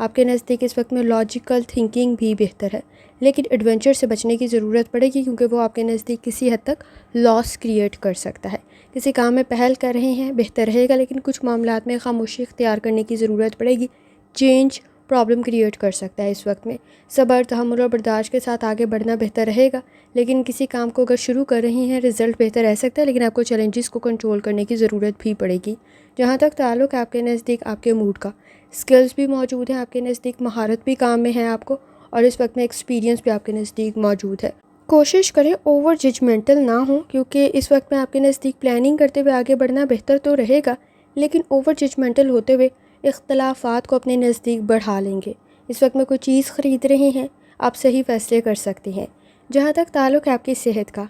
آپ کے نزدیک اس وقت میں لاجیکل تھنکنگ بھی بہتر ہے، لیکن ایڈونچر سے بچنے کی ضرورت پڑے گی کیونکہ وہ آپ کے نزدیک کسی حد تک لاس کریٹ کر سکتا ہے۔ کسی کام میں پہل کر رہے ہیں بہتر رہے گا، لیکن کچھ معاملات میں خاموشی اختیار کرنے کی ضرورت پڑے گی۔ چینج پرابلم کریٹ کر سکتا ہے اس وقت میں۔ صبر، تحمل اور برداشت کے ساتھ آگے بڑھنا بہتر رہے گا، لیکن کسی کام کو اگر شروع کر رہی ہیں رزلٹ بہتر رہ سکتا ہے، لیکن آپ کو چیلنجز کو کنٹرول کرنے کی ضرورت بھی پڑے گی۔ جہاں تک تعلق ہے آپ کے نزدیک آپ کے موڈ کا، سکلز بھی موجود ہیں آپ کے نزدیک، مہارت بھی کام میں ہے آپ کو، اور اس وقت میں ایکسپیرینس بھی آپ کے نزدیک موجود ہے۔ کوشش کریں اوور ججمنٹل نہ ہوں، کیونکہ اس وقت میں آپ کے نزدیک پلاننگ کرتے ہوئے آگے بڑھنا بہتر تو رہے گا، لیکن اوور ججمنٹل ہوتے ہوئے اختلافات کو اپنے نزدیک بڑھا لیں گے۔ اس وقت میں کوئی چیز خرید رہے ہیں، آپ صحیح فیصلے کر سکتے ہیں۔ جہاں تک تعلق ہے آپ کی صحت کا،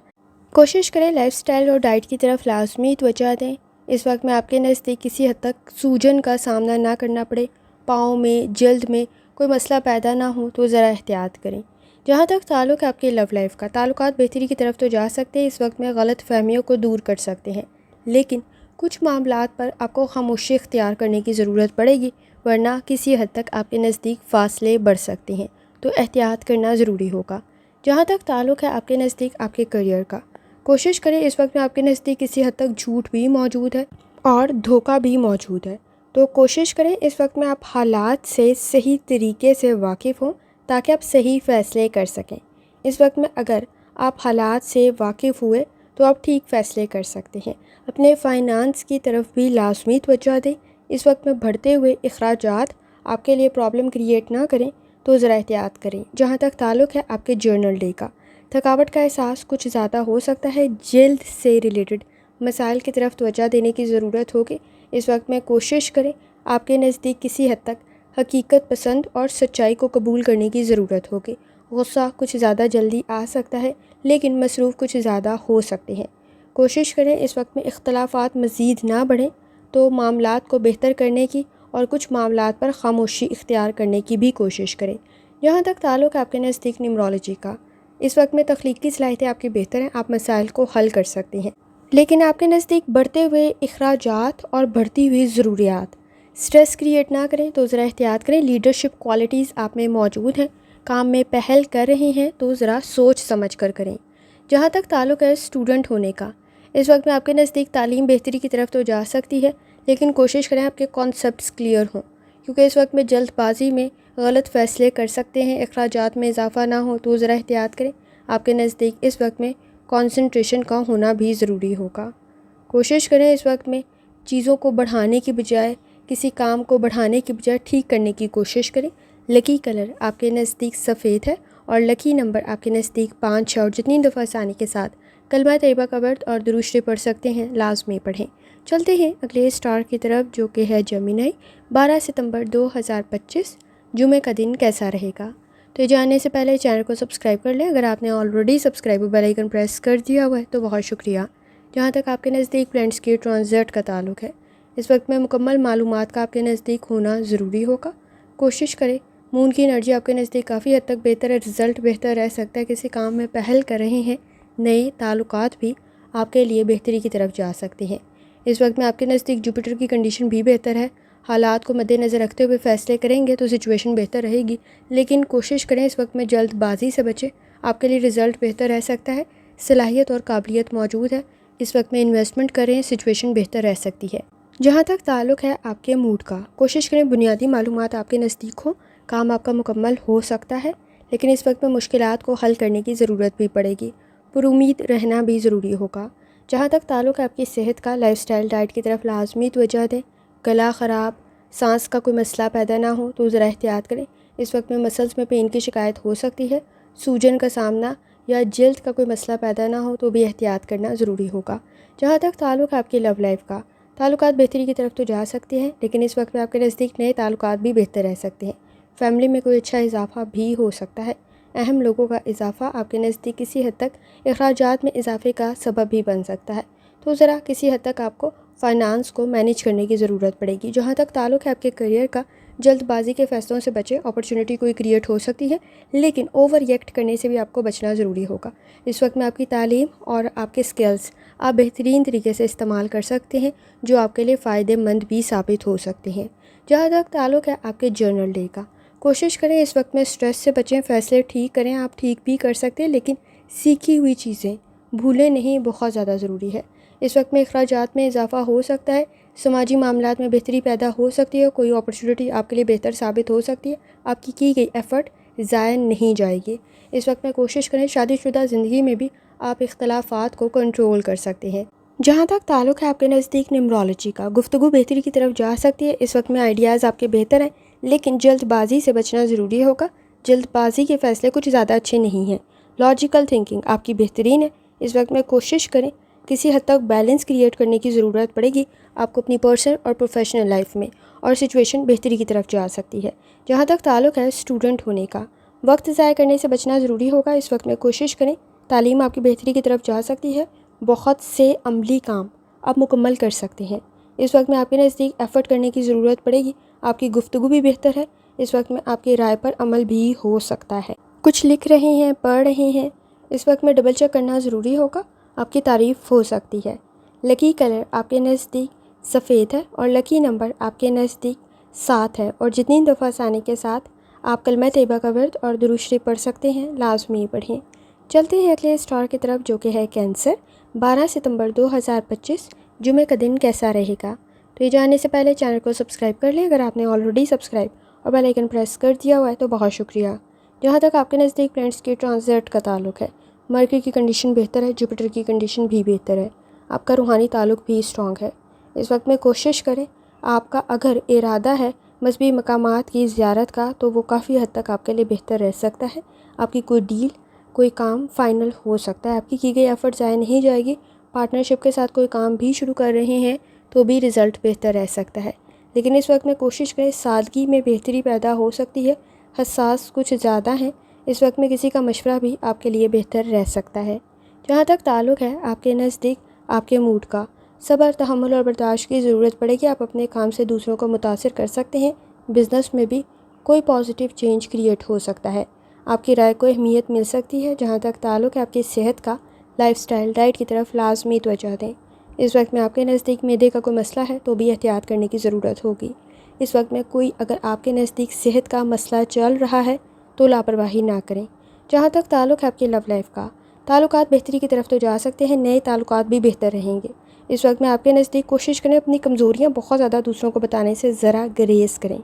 کوشش کریں لائف سٹائل اور ڈائٹ کی طرف لازمی توجہ دیں۔ اس وقت میں آپ کے نزدیک کسی حد تک سوجن کا سامنا نہ کرنا پڑے، پاؤں میں، جلد میں کوئی مسئلہ پیدا نہ ہو تو ذرا احتیاط کریں۔ جہاں تک تعلق ہے آپ کی لو لائف کا، تعلقات بہتری کی طرف تو جا سکتے ہیں، اس وقت میں غلط فہمیوں کو دور کر سکتے ہیں، لیکن کچھ معاملات پر آپ کو خاموشی اختیار کرنے کی ضرورت پڑے گی، ورنہ کسی حد تک آپ کے نزدیک فاصلے بڑھ سکتے ہیں، تو احتیاط کرنا ضروری ہوگا۔ جہاں تک تعلق ہے آپ کے نزدیک آپ کے کریئر کا، کوشش کریں اس وقت میں آپ کے نزدیک کسی حد تک جھوٹ بھی موجود ہے اور دھوکہ بھی موجود ہے، تو کوشش کریں اس وقت میں آپ حالات سے صحیح طریقے سے واقف ہوں تاکہ آپ صحیح فیصلے کر سکیں۔ اس وقت میں اگر آپ حالات سے واقف ہوئے تو آپ ٹھیک فیصلے کر سکتے ہیں۔ اپنے فائنانس کی طرف بھی لازمی توجہ دیں۔ اس وقت میں بڑھتے ہوئے اخراجات آپ کے لیے پرابلم کریٹ نہ کریں تو ذرا احتیاط کریں۔ جہاں تک تعلق ہے آپ کے جرنل ڈے کا، تھکاوٹ کا احساس کچھ زیادہ ہو سکتا ہے، جلد سے ریلیٹڈ مسائل کی طرف توجہ دینے کی ضرورت ہوگی۔ اس وقت میں کوشش کریں آپ کے نزدیک کسی حد تک حقیقت پسند اور سچائی کو قبول کرنے کی ضرورت ہوگی۔ غصہ کچھ زیادہ جلدی آ سکتا ہے، لیکن مصروف کچھ زیادہ ہو سکتے ہیں۔ کوشش کریں اس وقت میں اختلافات مزید نہ بڑھیں تو معاملات کو بہتر کرنے کی اور کچھ معاملات پر خاموشی اختیار کرنے کی بھی کوشش کریں۔ جہاں تک تعلق ہے آپ کے نزدیک نیمرولوجی کا، اس وقت میں تخلیقی صلاحیتیں آپ کی بہتر ہیں، آپ مسائل کو حل کر سکتے ہیں، لیکن آپ کے نزدیک بڑھتے ہوئے اخراجات اور بڑھتی ہوئی ضروریات سٹریس کریٹ نہ کریں تو ذرا احتیاط کریں۔ لیڈرشپ کوالٹیز آپ میں موجود ہیں، کام میں پہل کر رہے ہیں تو ذرا سوچ سمجھ کر کریں۔ جہاں تک تعلق ہے اسٹوڈنٹ ہونے کا، اس وقت میں آپ کے نزدیک تعلیم بہتری کی طرف تو جا سکتی ہے، لیکن کوشش کریں آپ کے کانسیپٹس کلیئر ہوں، کیونکہ اس وقت میں جلد بازی میں غلط فیصلے کر سکتے ہیں، اخراجات میں اضافہ نہ ہو تو ذرا احتیاط کریں۔ آپ کے نزدیک اس وقت میں کنسنٹریشن کا ہونا بھی ضروری ہوگا۔ کوشش کریں اس وقت میں چیزوں کو بڑھانے کی بجائے، کسی کام کو بڑھانے کی بجائے ٹھیک کرنے کی کوشش کریں۔ لکی کلر آپ کے نزدیک سفید ہے اور لکی نمبر آپ کے نزدیک 5 ہے، اور جتنی دفعہ آسانی کے ساتھ کلمہ طیبہ کا ورد اور درود شریف پڑھ سکتے ہیں لازمی پڑھیں۔ چلتے ہیں اگلے اسٹار کی طرف جو کہ ہے جیمنی۔ 12 ستمبر 2025 جمعہ کا دن کیسا رہے گا؟ تو یہ جاننے سے پہلے چینل کو سبسکرائب کر لیں۔ اگر آپ نے already subscribe bell icon press کر دیا ہوا ہے تو بہت شکریہ۔ جہاں تک آپ کے نزدیک پلانٹس کی ٹرانزٹ کا تعلق ہے، اس وقت میں مکمل معلومات کا آپ کے نزدیک ہونا ضروری ہوگا۔ کوشش کریں، مون کی انرجی آپ کے نزدیک کافی حد تک بہتر ہے، رزلٹ بہتر رہ سکتا ہے، کسی کام میں پہل کر رہے ہیں، نئے تعلقات بھی آپ کے لیے بہتری کی طرف جا سکتے ہیں۔ اس وقت میں آپ کے نزدیک جوپیٹر کی کنڈیشن بھی بہتر ہے، حالات کو مد نظر رکھتے ہوئے فیصلے کریں گے تو سچویشن بہتر رہے گی، لیکن کوشش کریں اس وقت میں جلد بازی سے بچیں، آپ کے لیے رزلٹ بہتر رہ سکتا ہے، صلاحیت اور قابلیت موجود ہے، اس وقت میں انویسٹمنٹ کریں، سچویشن بہتر رہ سکتی ہے۔ جہاں تک تعلق ہے آپ کے موڈ کا، کوشش کریں بنیادی معلومات آپ کے نزدیک ہوں، کام آپ کا مکمل ہو سکتا ہے، لیکن اس وقت میں مشکلات کو حل کرنے کی ضرورت بھی پڑے گی، پر امید رہنا بھی ضروری ہوگا۔ جہاں تک تعلق ہے آپ کی صحت کا، لائف سٹائل ڈائٹ کی طرف لازمی توجہ دیں۔ گلا خراب، سانس کا کوئی مسئلہ پیدا نہ ہو تو ذرا احتیاط کریں۔ اس وقت میں مسلز میں پین کی شکایت ہو سکتی ہے، سوجن کا سامنا یا جلد کا کوئی مسئلہ پیدا نہ ہو تو بھی احتیاط کرنا ضروری ہوگا۔ جہاں تک تعلق ہے آپ کی لو لائف کا، تعلقات بہتری کی طرف تو جا سکتے ہیں، لیکن اس وقت میں آپ کے نزدیک نئے تعلقات بھی بہتر رہ سکتے ہیں۔ فیملی میں کوئی اچھا اضافہ بھی ہو سکتا ہے، اہم لوگوں کا اضافہ آپ کے نزدیک کسی حد تک اخراجات میں اضافے کا سبب بھی بن سکتا ہے، تو ذرا کسی حد تک آپ کو فائنانس کو مینیج کرنے کی ضرورت پڑے گی۔ جہاں تک تعلق ہے آپ کے کریئر کا، جلد بازی کے فیصلوں سے بچیں، اپرچونٹی کوئی کریٹ ہو سکتی ہے، لیکن اوور ریئیکٹ کرنے سے بھی آپ کو بچنا ضروری ہوگا۔ اس وقت میں آپ کی تعلیم اور آپ کے سکلز آپ بہترین طریقے سے استعمال کر سکتے ہیں، جو آپ کے لیے فائدہ مند بھی ثابت ہو سکتے ہیں۔ جہاں تک تعلق ہے آپ کے جرنل ڈے کا، کوشش کریں اس وقت میں اسٹریس سے بچیں، فیصلے ٹھیک کریں، آپ ٹھیک بھی کر سکتے ہیں لیکن سیکھی ہوئی چیزیں بھولیں نہیں، بہت زیادہ ضروری ہے۔ اس وقت میں اخراجات میں اضافہ ہو سکتا ہے، سماجی معاملات میں بہتری پیدا ہو سکتی ہے، کوئی اپرچونٹی آپ کے لیے بہتر ثابت ہو سکتی ہے، آپ کی گئی ایفرٹ ضائع نہیں جائے گی۔ اس وقت میں کوشش کریں شادی شدہ زندگی میں بھی آپ اختلافات کو کنٹرول کر سکتے ہیں۔ جہاں تک تعلق ہے آپ کے نزدیک نیمرولوجی کا، گفتگو بہتری کی طرف جا سکتی ہے۔ اس وقت میں آئیڈیاز آپ کے بہتر ہیں لیکن جلد بازی سے بچنا ضروری ہوگا، جلد بازی کے فیصلے کچھ زیادہ اچھے نہیں ہیں۔ لاجیکل تھنکنگ آپ کی بہترین ہے، اس وقت میں کوشش کریں، کسی حد تک بیلنس کریٹ کرنے کی ضرورت پڑے گی آپ کو اپنی پرسنل اور پروفیشنل لائف میں، اور سچویشن بہتری کی طرف جا سکتی ہے۔ جہاں تک تعلق ہے اسٹوڈنٹ ہونے کا، وقت ضائع کرنے سے بچنا ضروری ہوگا۔ اس وقت میں کوشش کریں، تعلیم آپ کی بہتری کی طرف جا سکتی ہے، بہت سے عملی کام آپ مکمل کر سکتے ہیں۔ اس وقت میں آپ کے نزدیک ایفرٹ کرنے کی ضرورت پڑے گی، آپ کی گفتگو بھی بہتر ہے، اس وقت میں آپ کی رائے پر عمل بھی ہو سکتا ہے۔ کچھ لکھ رہے ہیں، پڑھ رہے ہیں، اس وقت میں ڈبل چیک کرنا ضروری ہوگا، آپ کی تعریف ہو سکتی ہے۔ لکی کلر آپ کے نزدیک سفید ہے اور لکی نمبر آپ کے نزدیک 7 ہے، اور جتنی دفعہ آسانی کے ساتھ آپ کلمہ طیبہ کا ورد اور درود شریف پڑھ سکتے ہیں، لازمی پڑھیں۔ چلتے ہیں اگلے اسٹار کی طرف جو کہ ہے کینسر۔ 12 ستمبر 2025 جمعہ کا دن کیسا رہے گا؟ تو یہ جاننے سے پہلے چینل کو سبسکرائب کر لیں، اگر آپ نے آلریڈی سبسکرائب اور بیل آئیکن پریس کر دیا ہوا ہے تو بہت شکریہ۔ جہاں تک آپ کے نزدیک پلانٹس کے ٹرانزٹ کا تعلق ہے، مرکری کی کنڈیشن بہتر ہے، جوپیٹر کی کنڈیشن بھی بہتر ہے، آپ کا روحانی تعلق بھی اسٹرانگ ہے۔ اس وقت میں کوشش کریں، آپ کا اگر ارادہ ہے مذہبی مقامات کی زیارت کا تو وہ کافی حد تک آپ کے لیے بہتر رہ سکتا ہے۔ آپ کی کوئی ڈیل، کوئی کام فائنل ہو سکتا ہے، آپ کی گئی ایفرٹ ضائع نہیں جائے گی۔ پارٹنرشپ کے ساتھ کوئی کام بھی شروع کر رہے ہیں تو بھی رزلٹ بہتر رہ سکتا ہے، لیکن اس وقت میں کوشش کریں، سادگی میں بہتری پیدا ہو سکتی ہے، حساس کچھ زیادہ ہیں، اس وقت میں کسی کا مشورہ بھی آپ کے لیے بہتر رہ سکتا ہے۔ جہاں تک تعلق ہے آپ کے نزدیک آپ کے موڈ کا، صبر، تحمل اور برداشت کی ضرورت پڑے گی، آپ اپنے کام سے دوسروں کو متاثر کر سکتے ہیں، بزنس میں بھی کوئی پازیٹیو چینج کریٹ ہو سکتا ہے، آپ کی رائے کو اہمیت مل سکتی ہے۔ جہاں تک تعلق ہے آپ کی صحت کا، لائف سٹائل، ڈائٹ کی طرف لازمی توجہ دیں۔ اس وقت میں آپ کے نزدیک معدے کا کوئی مسئلہ ہے تو بھی احتیاط کرنے کی ضرورت ہوگی۔ اس وقت میں کوئی اگر آپ کے نزدیک صحت کا مسئلہ چل رہا ہے تو لاپرواہی نہ کریں۔ جہاں تک تعلق ہے آپ کی لو لائف کا، تعلقات بہتری کی طرف تو جا سکتے ہیں، نئے تعلقات بھی بہتر رہیں گے۔ اس وقت میں آپ کے نزدیک کوشش کریں اپنی کمزوریاں بہت زیادہ دوسروں کو بتانے سے ذرا گریز کریں۔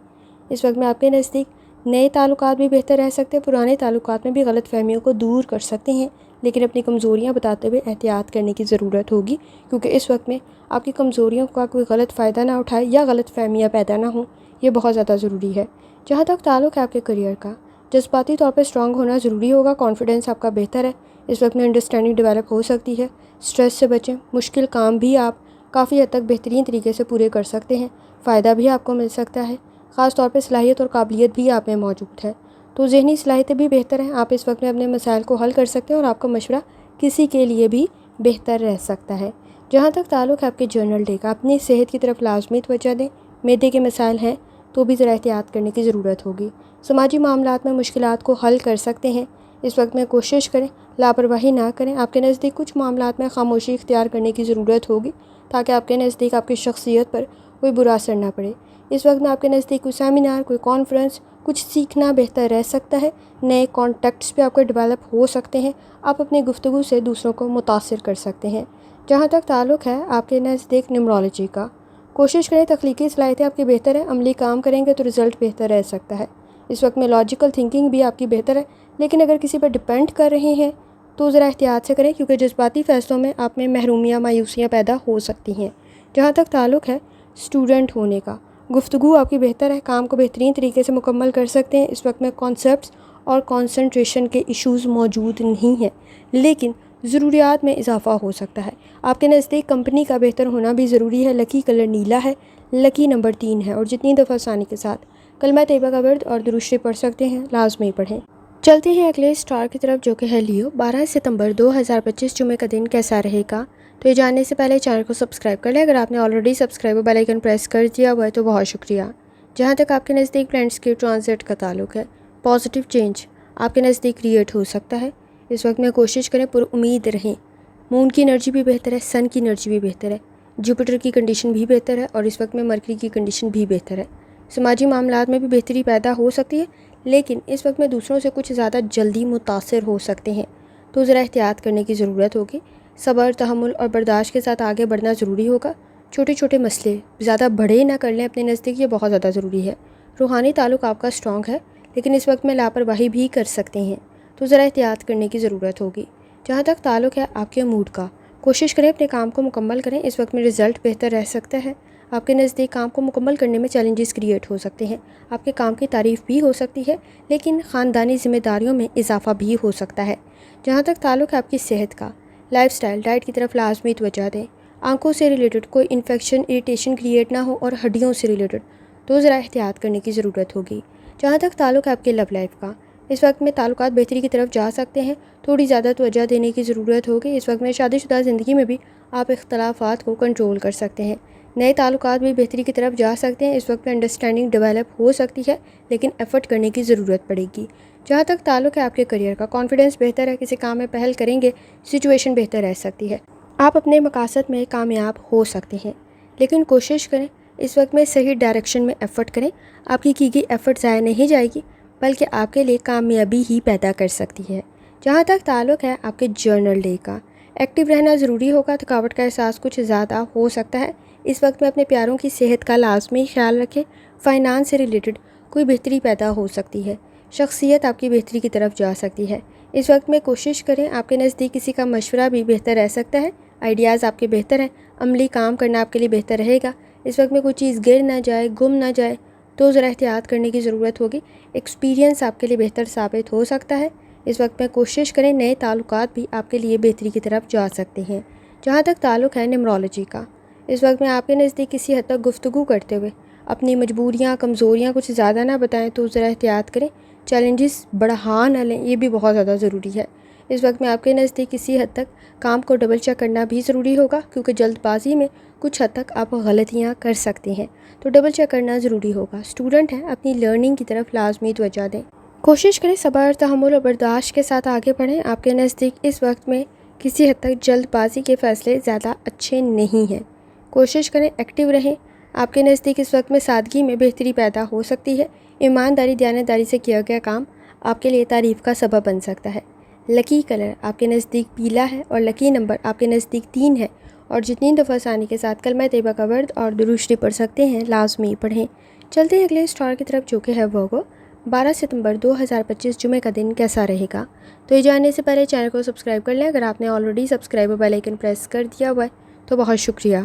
اس وقت میں آپ کے نزدیک نئے تعلقات بھی بہتر رہ سکتے ہیں، پرانے تعلقات میں بھی غلط فہمیوں کو دور کر سکتے ہیں، لیکن اپنی کمزوریاں بتاتے ہوئے احتیاط کرنے کی ضرورت ہوگی، کیونکہ اس وقت میں آپ کی کمزوریوں کا کوئی غلط فائدہ نہ اٹھائے یا غلط فہمیاں پیدا نہ ہوں، یہ بہت زیادہ ضروری ہے۔ جہاں تک تعلق ہے آپ کے کریئر کا، جذباتی طور پہ اسٹرانگ ہونا ضروری ہوگا، کانفیڈنس آپ کا بہتر ہے، اس وقت میں انڈرسٹینڈنگ ڈیولپ ہو سکتی ہے، اسٹریس سے بچیں، مشکل کام بھی آپ کافی حد تک بہترین طریقے سے پورے کر سکتے ہیں، فائدہ بھی آپ کو مل سکتا ہے، خاص طور پہ صلاحیت اور قابلیت بھی آپ میں موجود ہے، تو ذہنی صلاحیتیں بھی بہتر ہیں، آپ اس وقت میں اپنے مسائل کو حل کر سکتے ہیں اور آپ کا مشورہ کسی کے لیے بھی بہتر رہ سکتا ہے۔ جہاں تک تعلق ہے آپ کے جرنل ڈے کا، اپنی صحت کی طرف لازمی توجہ دیں، معدے کے مسائل ہیں تو بھی ذرا احتیاط کرنے کی ضرورت ہوگی، سماجی معاملات میں مشکلات کو حل کر سکتے ہیں، اس وقت میں کوشش کریں لاپرواہی نہ کریں، آپ کے نزدیک کچھ معاملات میں خاموشی اختیار کرنے کی ضرورت ہوگی تاکہ آپ کے نزدیک آپ کی شخصیت پر کوئی برا اثر نہ پڑے۔ اس وقت میں آپ کے نزدیک کوئی سیمینار، کوئی کانفرنس، کچھ سیکھنا بہتر رہ سکتا ہے، نئے کانٹیکٹس بھی آپ کے ڈیولپ ہو سکتے ہیں، آپ اپنی گفتگو سے دوسروں کو متاثر کر سکتے ہیں۔ جہاں تک تعلق ہے آپ کے نزدیک نیمرولوجی کا، کوشش کریں تخلیقی صلاحیتیں آپ کی بہتر ہیں، عملی کام کریں گے تو رزلٹ بہتر رہ سکتا ہے۔ اس وقت میں لاجیکل تھنکنگ بھی آپ کی بہتر ہے، لیکن اگر کسی پر ڈپینڈ کر رہے ہیں تو ذرا احتیاط سے کریں، کیونکہ جذباتی فیصلوں میں آپ میں محرومیاں، مایوسیاں پیدا ہو سکتی ہیں۔ جہاں تک تعلق ہے اسٹوڈنٹ ہونے کا، گفتگو آپ کی بہتر ہے، کام کو بہترین طریقے سے مکمل کر سکتے ہیں، اس وقت میں کانسیپٹس اور کنسنٹریشن کے ایشوز موجود نہیں ہیں، لیکن ضروریات میں اضافہ ہو سکتا ہے۔ آپ کے نزدیک کمپنی کا بہتر ہونا بھی ضروری ہے، لکی کلر نیلا ہے، لکی نمبر 3 ہے، اور جتنی دفعہ آسانی کے ساتھ کلمہ طیبہ کا ورد اور درود شریف پڑھ سکتے ہیں، لازمی پڑھیں۔ چلتے ہیں اگلے اسٹار کی طرف جو کہ ہے لیو۔ 12 ستمبر 2025 جمعہ کا دن کیسا رہے گا؟ تو یہ جاننے سے پہلے چینل کو سبسکرائب کر لیں، اگر آپ نے آلریڈی سبسکرائب اور بیل آئیکن پریس کر دیا ہوا ہے تو بہت شکریہ۔ جہاں تک آپ کے نزدیک پلانٹس کے ٹرانزٹ کا تعلق ہے، پازیٹیو چینج آپ کے نزدیک کریٹ ہو سکتا ہے، اس وقت میں کوشش کریں پر امید رہیں، مون کی انرجی بھی بہتر ہے، سن کی انرجی بھی بہتر ہے، جوپیٹر کی کنڈیشن بھی بہتر ہے، اور اس وقت میں مرکری کی کنڈیشن بھی بہتر ہے، سماجی معاملات میں بھی بہتری پیدا ہو سکتی ہے، لیکن اس وقت میں دوسروں سے کچھ زیادہ جلدی متاثر ہو سکتے ہیں، تو ذرا احتیاط کرنے کی ضرورت ہوگی۔ صبر، تحمل اور برداشت کے ساتھ آگے بڑھنا ضروری ہوگا۔ چھوٹے چھوٹے مسئلے زیادہ بڑے نہ کر لیں اپنے نزدیک، یہ بہت زیادہ ضروری ہے۔ روحانی تعلق آپ کا اسٹرانگ ہے، لیکن اس وقت میں لاپرواہی بھی کر سکتے ہیں، تو ذرا احتیاط کرنے کی ضرورت ہوگی۔ جہاں تک تعلق ہے آپ کے موڈ کا، کوشش کریں اپنے کام کو مکمل کریں، اس وقت میں رزلٹ بہتر رہ سکتا ہے۔ آپ کے نزدیک کام کو مکمل کرنے میں چیلنجز کریٹ ہو سکتے ہیں، آپ کے کام کی تعریف بھی ہو سکتی ہے، لیکن خاندانی ذمہ داریوں میں اضافہ بھی ہو سکتا ہے۔ جہاں تک تعلق ہے آپ کی صحت کا، لائف سٹائل، ڈائٹ کی طرف لازمی توجہ دیں۔ آنکھوں سے ریلیٹڈ کوئی انفیکشن، اریٹیشن کریٹ نہ ہو، اور ہڈیوں سے ریلیٹڈ تو ذرا احتیاط کرنے کی ضرورت ہوگی۔ جہاں تک تعلق ہے آپ کے لو لائف کا، اس وقت میں تعلقات بہتری کی طرف جا سکتے ہیں، تھوڑی زیادہ توجہ دینے کی ضرورت ہوگی۔ اس وقت میں شادی شدہ زندگی میں بھی آپ اختلافات کو کنٹرول کر سکتے ہیں، نئے تعلقات بھی بہتری کی طرف جا سکتے ہیں۔ اس وقت میں انڈرسٹینڈنگ ڈیولپ ہو سکتی ہے، لیکن ایفرٹ کرنے کی ضرورت پڑے گی۔ جہاں تک تعلق ہے آپ کے کریئر کا، کانفیڈنس بہتر ہے، کسی کام میں پہل کریں گے سچویشن بہتر رہ سکتی ہے، آپ اپنے مقاصد میں کامیاب ہو سکتے ہیں، لیکن کوشش کریں اس وقت میں صحیح ڈائریکشن میں ایفرٹ کریں۔ آپ کی گئی ایفرٹ ضائع نہیں جائے گی، بلکہ آپ کے لیے کامیابی ہی پیدا کر سکتی ہے۔ جہاں تک تعلق ہے آپ کے جرنل ڈے کا، ایکٹیو رہنا ضروری ہوگا، تھکاوٹ کا احساس کچھ زیادہ ہو سکتا ہے۔ اس وقت میں اپنے پیاروں کی صحت کا لازمی خیال رکھیں۔ فائنانس سے ریلیٹڈ کوئی بہتری پیدا ہو سکتی ہے، شخصیت آپ کی بہتری کی طرف جا سکتی ہے۔ اس وقت میں کوشش کریں، آپ کے نزدیک کسی کا مشورہ بھی بہتر رہ سکتا ہے، آئیڈیاز آپ کے بہتر ہیں، عملی کام کرنا آپ کے لیے بہتر رہے گا۔ اس وقت میں کوئی چیز گر نہ جائے، گم نہ جائے، تو ذرا احتیاط کرنے کی ضرورت ہوگی۔ ایکسپیرینس آپ کے لیے بہتر ثابت ہو سکتا ہے۔ اس وقت میں کوشش کریں، نئے تعلقات بھی آپ کے لیے بہتری کی طرف جا سکتے ہیں۔ جہاں تک تعلق ہے نیمرولوجی کا، اس وقت میں آپ کے نزدیک کسی حد تک گفتگو کرتے ہوئے اپنی مجبوریاں، کمزوریاں کچھ زیادہ نہ بتائیں، تو ذرا احتیاط کریں، چیلنجز بڑھا نہ لیں، یہ بھی بہت زیادہ ضروری ہے۔ اس وقت میں آپ کے نزدیک کسی حد تک کام کو ڈبل چیک کرنا بھی ضروری ہوگا، کیونکہ جلد بازی میں کچھ حد تک آپ غلطیاں کر سکتے ہیں، تو ڈبل چیک کرنا ضروری ہوگا۔ اسٹوڈنٹ ہیں، اپنی لرننگ کی طرف لازمی توجہ دیں، کوشش کریں صبر، تحمل اور برداشت کے ساتھ آگے بڑھیں۔ آپ کے نزدیک اس وقت میں کسی حد تک جلد بازی کے فیصلے زیادہ اچھے نہیں ہیں، کوشش کریں ایکٹیو رہیں۔ آپ کے نزدیک اس وقت میں سادگی میں بہتری پیدا ہو سکتی ہے، ایمانداری، دیانتداری سے کیا گیا کام آپ کے لیے تعریف کا سبب بن سکتا ہے۔ لکی کلر آپ کے نزدیک پیلا ہے، اور لکی نمبر آپ کے نزدیک 3 ہے، اور جتنی دفعہ آسانی کے ساتھ کلمہ طیبہ کا ورد اور درود شریف پڑھ سکتے ہیں لازمی پڑھیں۔ چلتے ہیں اگلے اسٹار کی طرف، جو کہ ہے ورگو۔ 12 ستمبر 2025 جمعہ کا دن کیسا رہے گا؟ تو یہ جاننے سے پہلے چینل کو سبسکرائب کر لیں، اگر آپ نے already subscribe bell icon press کر دیا ہوا ہے تو بہت شکریہ۔